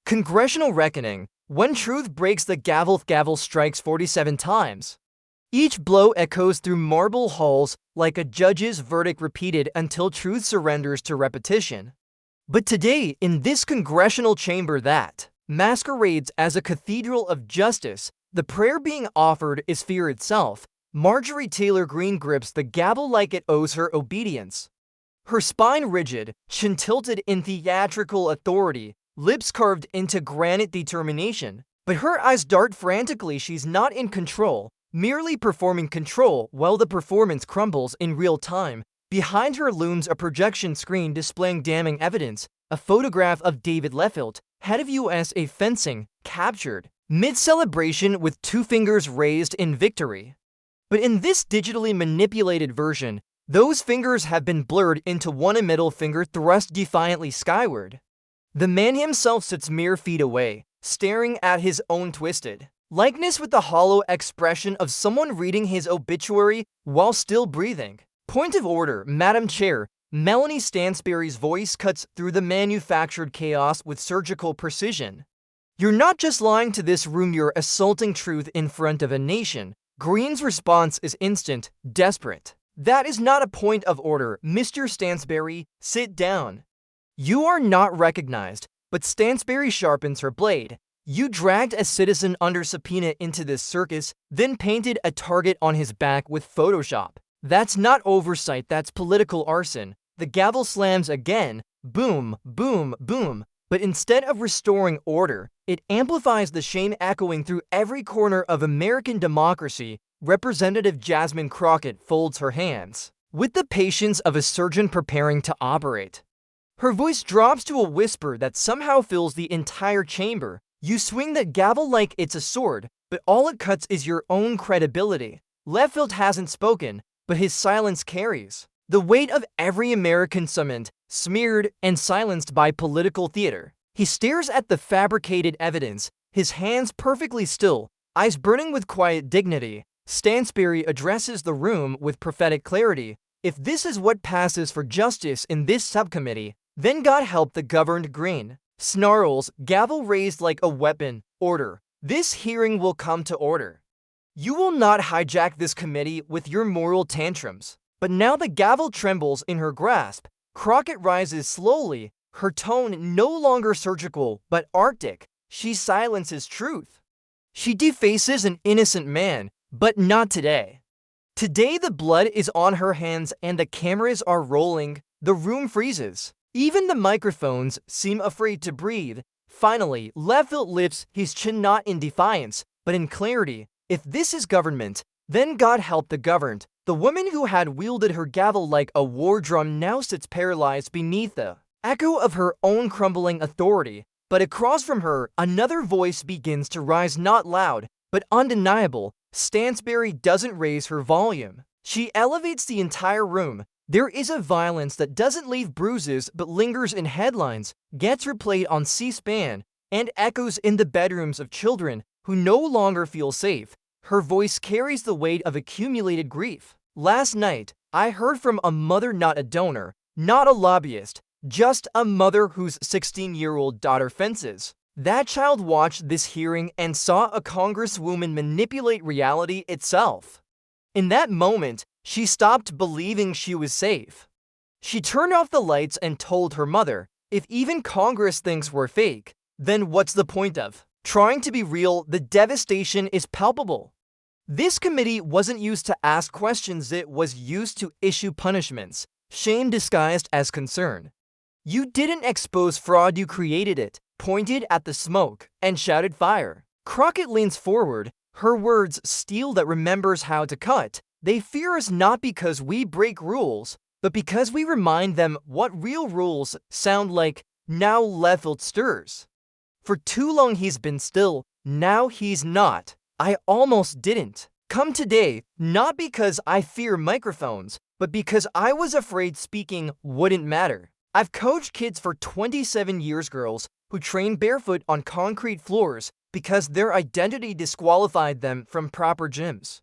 Congressional reckoning. When truth breaks the gavel, gavel strikes 47 times. Each blow echoes through marble halls like a judge's verdict repeated until truth surrenders to repetition. But today, in this congressional chamber that masquerades as a cathedral of justice, the prayer being offered is fear itself. Marjorie Taylor Greene grips the gavel like it owes her obedience. Her spine rigid, chin tilted in theatrical authority, lips carved into granite determination. But her eyes dart frantically. She's not in control, merely performing control while the performance crumbles in real time. Behind her looms a projection screen displaying damning evidence, a photograph of David Leffilt, head of USA fencing, captured mid-celebration with 2 fingers raised in victory. But in this digitally manipulated version, those fingers have been blurred into one, a middle finger thrust defiantly skyward. The man himself sits mere feet away, staring at his own twisted likeness with the hollow expression of someone reading his obituary while still breathing. Point of order, Madam Chair. Melanie Stansberry's voice cuts through the manufactured chaos with surgical precision. You're not just lying to this room, you're assaulting truth in front of a nation. Greene's response is instant, desperate. That is not a point of order, Mr. Stansberry. Sit down. You are not recognized. But Stansberry sharpens her blade. You dragged a citizen under subpoena into this circus, then painted a target on his back with Photoshop. That's not oversight, that's political arson. The gavel slams again, boom, boom, boom. But instead of restoring order, it amplifies the shame echoing through every corner of American democracy. Representative Jasmine Crockett folds her hands with the patience of a surgeon preparing to operate. Her voice drops to a whisper that somehow fills the entire chamber. You swing that gavel like it's a sword, but all it cuts is your own credibility. Leffilt hasn't spoken, but his silence carries the weight of every American summoned, smeared, and silenced by political theater. He stares at the fabricated evidence, his hands perfectly still, eyes burning with quiet dignity. Stansberry addresses the room with prophetic clarity. If this is what passes for justice in this subcommittee, then God help the governed. Greene snarls, gavel raised like a weapon. Order. This hearing will come to order. You will not hijack this committee with your moral tantrums. But now the gavel trembles in her grasp. Crockett rises slowly, her tone no longer surgical but arctic. She silences truth. She defaces an innocent man, but not today. Today the blood is on her hands and the cameras are rolling. The room freezes. Even the microphones seem afraid to breathe. Finally, Leffilt lifts his chin, not in defiance, but in clarity. If this is government, then God help the governed. The woman who had wielded her gavel like a war drum now sits paralyzed beneath the echo of her own crumbling authority. But across from her, another voice begins to rise, not loud, but undeniable. Stansberry doesn't raise her volume. She elevates the entire room. There is a violence that doesn't leave bruises but lingers in headlines, gets replayed on C-SPAN, and echoes in the bedrooms of children who no longer feel safe. Her voice carries the weight of accumulated grief. Last night, I heard from a mother, not a donor, not a lobbyist, just a mother whose 16-year-old daughter fences. That child watched this hearing and saw a congresswoman manipulate reality itself. In that moment, she stopped believing she was safe. She turned off the lights and told her mother, if even Congress thinks we're fake, then what's the point of trying to be real? The devastation is palpable. This committee wasn't used to ask questions, it was used to issue punishments, shame disguised as concern. You didn't expose fraud, you created it, pointed at the smoke, and shouted fire. Crockett leans forward, her words steel that remembers how to cut. They fear us not because we break rules, but because we remind them what real rules sound like. Now Leffilt stirs. For too long he's been still, now he's not. I almost didn't come today, not because I fear microphones, but because I was afraid speaking wouldn't matter. I've coached kids for 27 years, girls who train barefoot on concrete floors because their identity disqualified them from proper gyms.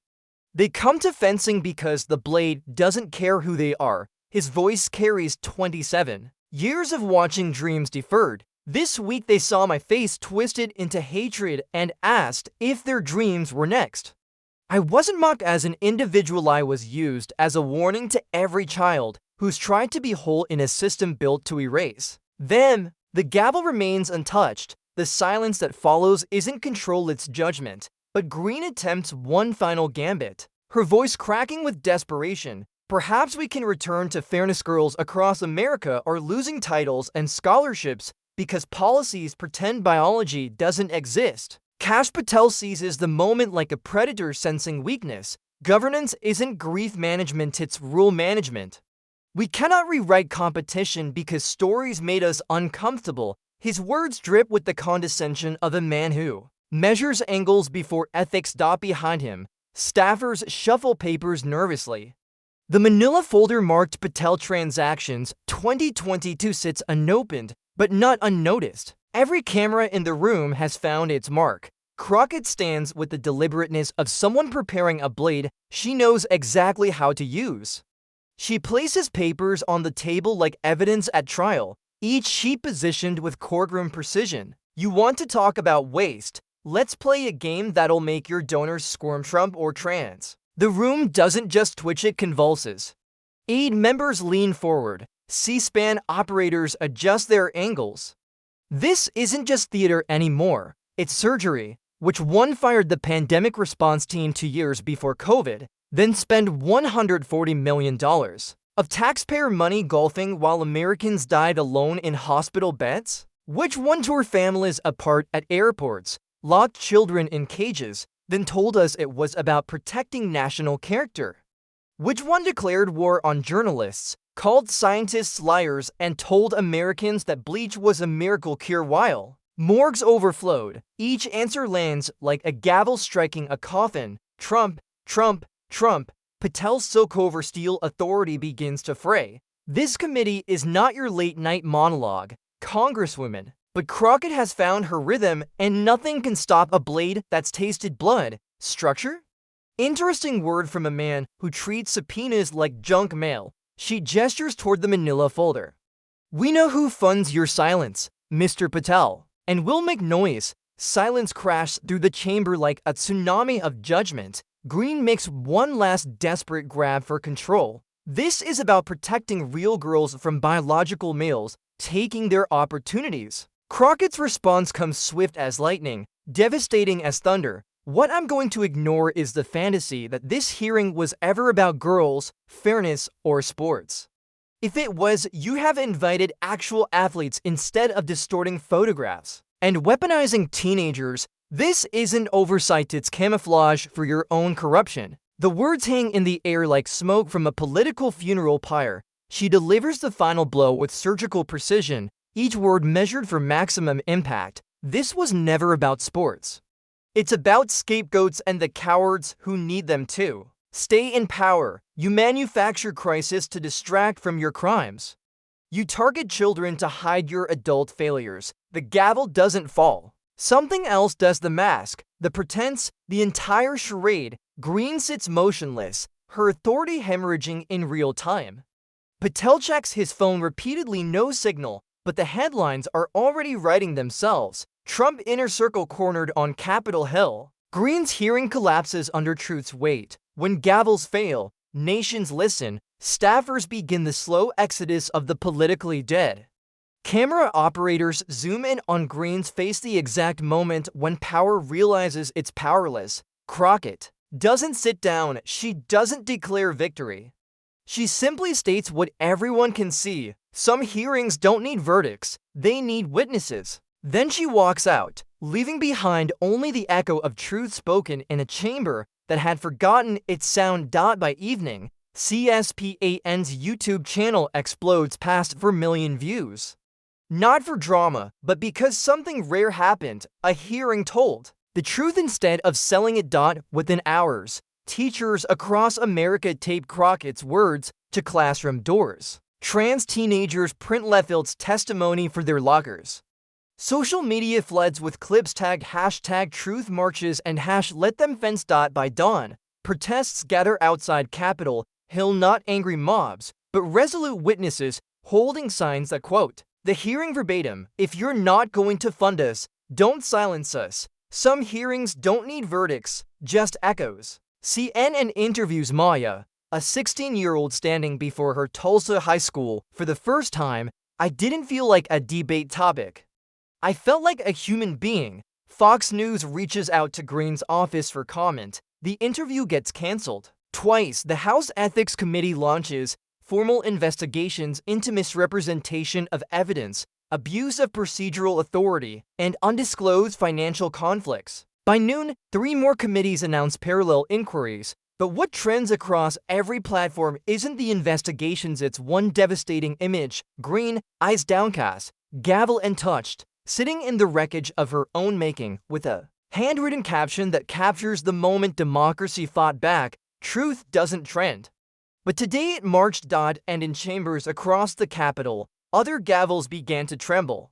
They come to fencing because the blade doesn't care who they are. His voice carries 27 years of watching dreams deferred, This week they saw my face twisted into hatred and asked if their dreams were next. I wasn't mocked as an individual, I was used as a warning to every child who's tried to be whole in a system built to erase them. The gavel remains untouched. The silence that follows isn't control, it's judgment. But Greene attempts one final gambit, her voice cracking with desperation. Perhaps we can return to fairness. Girls across America are losing titles and scholarships because policies pretend biology doesn't exist. Kash Patel seizes the moment like a predator sensing weakness. Governance isn't grief management, it's rule management. We cannot rewrite competition because stories made us uncomfortable. His words drip with the condescension of a man who measures angles before ethics. Behind him, staffers shuffle papers nervously. The manila folder marked Patel Transactions 2022 sits unopened, but not unnoticed. Every camera in the room has found its mark. Crockett stands with the deliberateness of someone preparing a blade she knows exactly how to use. She places papers on the table like evidence at trial, each sheet positioned with courtroom precision. You want to talk about waste? Let's play a game that'll make your donors squirm. Trump or trans? The room doesn't just twitch, it convulses. Aid members lean forward. C-SPAN operators adjust their angles. This isn't just theater anymore, it's surgery. Which one fired the pandemic response team 2 years before COVID, then spent $140 million of taxpayer money golfing while Americans died alone in hospital beds? Which one tore families apart at airports, locked children in cages, then told us it was about protecting national character? Which one declared war on journalists, called scientists liars, and told Americans that bleach was a miracle cure while morgues overflowed? Each answer lands like a gavel striking a coffin. Trump, Trump, Trump. Patel's silk over steel authority begins to fray. This committee is not your late-night monologue, Congresswoman. But Crockett has found her rhythm, and nothing can stop a blade that's tasted blood. Structure? Interesting word from a man who treats subpoenas like junk mail. She gestures toward the manila folder. We know who funds your silence, Mr. Patel, and we'll make noise. Silence crashed through the chamber like a tsunami of judgment. Greene makes one last desperate grab for control. This is about protecting real girls from biological males taking their opportunities. Crockett's response comes swift as lightning, devastating as thunder. What I'm going to ignore is the fantasy that this hearing was ever about girls, fairness, or sports. If it was, you have invited actual athletes instead of distorting photographs and weaponizing teenagers. This isn't oversight, it's camouflage for your own corruption. The words hang in the air like smoke from a political funeral pyre. She delivers the final blow with surgical precision, each word measured for maximum impact. This was never about sports. It's about scapegoats and the cowards who need them too. Stay in power. You manufacture crisis to distract from your crimes. You target children to hide your adult failures. The gavel doesn't fall. Something else does. The mask, the pretense, the entire charade. Greene sits motionless, her authority hemorrhaging in real time. Patel checks his phone repeatedly, no signal, but the headlines are already writing themselves. Trump inner circle cornered on Capitol Hill. Greene's hearing collapses under truth's weight. When gavels fail, nations listen. Staffers begin the slow exodus of the politically dead. Camera operators zoom in on Greene's face, the exact moment when power realizes it's powerless. Crockett doesn't sit down. She doesn't declare victory. She simply states what everyone can see. Some hearings don't need verdicts, they need witnesses. Then she walks out, leaving behind only the echo of truth spoken in a chamber that had forgotten its sound. By evening, CSPAN's YouTube channel explodes past 4 million views. Not for drama, but because something rare happened, a hearing told the truth instead of selling it. Within hours, teachers across America tape Crockett's words to classroom doors. Trans teenagers print Leffield's testimony for their lockers. Social media floods with clips tagged #truth marches and #letthemfence. By dawn, protests gather outside Capitol Hill, not angry mobs, but resolute witnesses holding signs that quote, The hearing verbatim: if you're not going to fund us, don't silence us. Some hearings don't need verdicts, just echoes. CNN interviews Maya, a 16-year-old standing before her Tulsa high school for the first time. I didn't feel like a debate topic. I felt like a human being. Fox News reaches out to Greene's office for comment. The interview gets canceled. Twice, the House Ethics Committee launches formal investigations into misrepresentation of evidence, abuse of procedural authority, and undisclosed financial conflicts. By noon, 3 more committees announce parallel inquiries. But what trends across every platform isn't the investigations, it's one devastating image. Greene, eyes downcast, gavel untouched, sitting in the wreckage of her own making, with a handwritten caption that captures the moment democracy fought back. Truth doesn't trend. But today it marched, and in chambers across the Capitol, other gavels began to tremble.